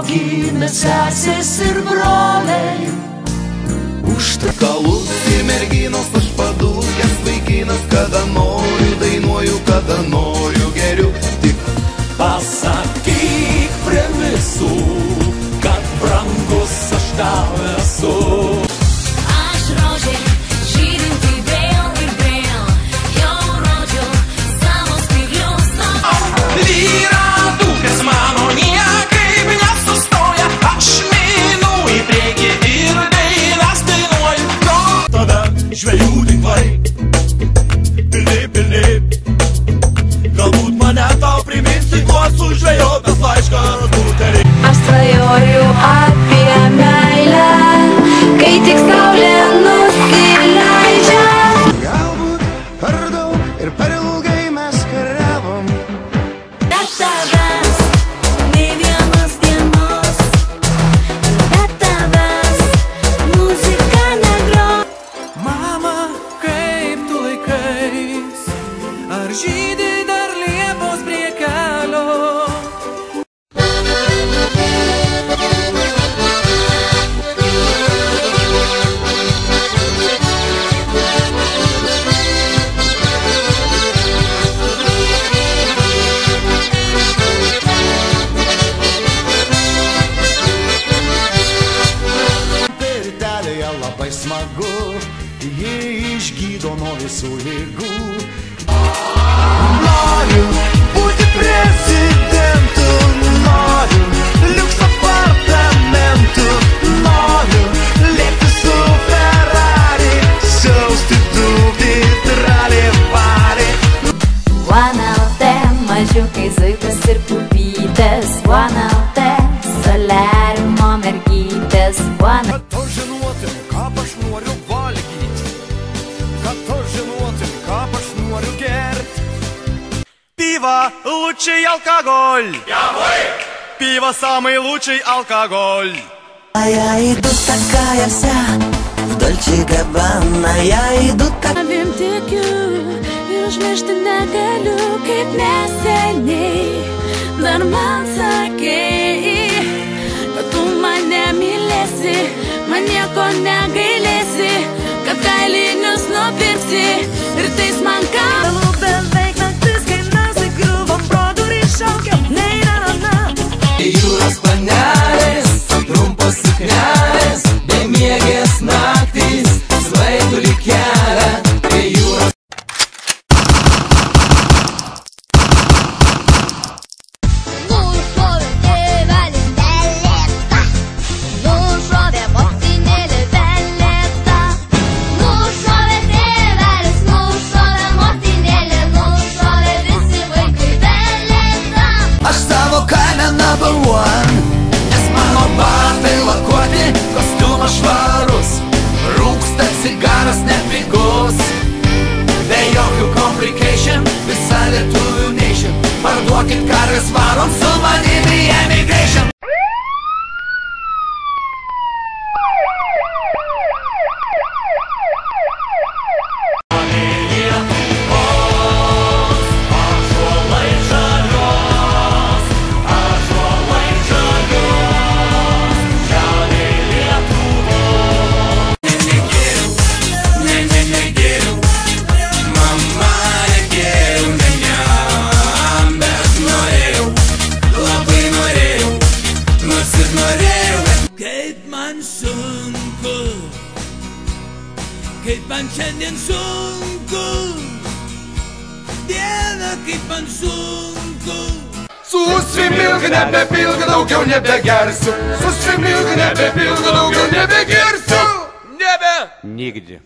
gimė sesės ir broliai. Užtakalus į merginos, aš padūkęs vaikinas, kada noriu dainuoju, kada noriu geriu. Tik pasakyk prie visų, kad brangus aš tau esu. Aš rožė, žydinti vėl ir vėl, jau rodžiau savo spyglius tau. Vyra dūkas mano niekaip nesustoja, aš minu į priekį ir dainas dainuoju. Tada žvejų tinklai pilni, galbūt mane tau priminsi, kuo sužvejotą laiškas butelį. Aš svajoju apie meilę, kai tik saulė nusileidžia. galbūt per daug ir per ilgai mes kariavom. Be tavęs nei vienos dienos, be tavęs muzika negros. Mama, kaip tu laikais, ar žydi dar liepos prie kelio? Pirtelėje labai smagu, ji išgydo nuo visų ligų. Noriu būti prezidentu, noriu liuks apartamentų, noriu lėkti su Ferrari, siausti dūkti tralį varį. OneLT, mažiukai zuikas ir pupytės, OneLT, soliariumo mergytės, OneLT. Kad tu žinotum, ką aš noriu valgyti, kad tu žinotum, ką aš noriu gert. Пиво лучший алкоголь. Пиво самый лучший алкоголь. А я иду такая вся в Дольче Габбана, я иду так. Tavim tikiu ir užmiršti negaliu, kaip neseniai dar man sakei, kad tu mane mylėsi, man nieko negailėsi, kad kailinius nupirksi ir tais man ką. Beveik naktis, kai mes įgriuvom, pro duris šaukia, nei na. Jūros panelės, trumpos suknelės, bemiegės naktys, svaigulį kelią prie jūros. Nušovė tėvelis Velėta, nušovė motinėlį Velėta, nušovė tėvelis, nušovė motinėlį, nušovė visi vaikai Velėta. Aš savo kaime number one, nes mano batai lakuoti, kostiumas švarus, rūksta cigaras nepigus. Be jokių complication, visa lietuvių nation, parduokit karves, varom su manimi emigration. Kaip man šiandien sunku, diena kaip man sunku. Susimilk, nebepilk, daugiau nebegersiu. Susimilk, nebepilk, daugiau nebegersiu. Nigdy.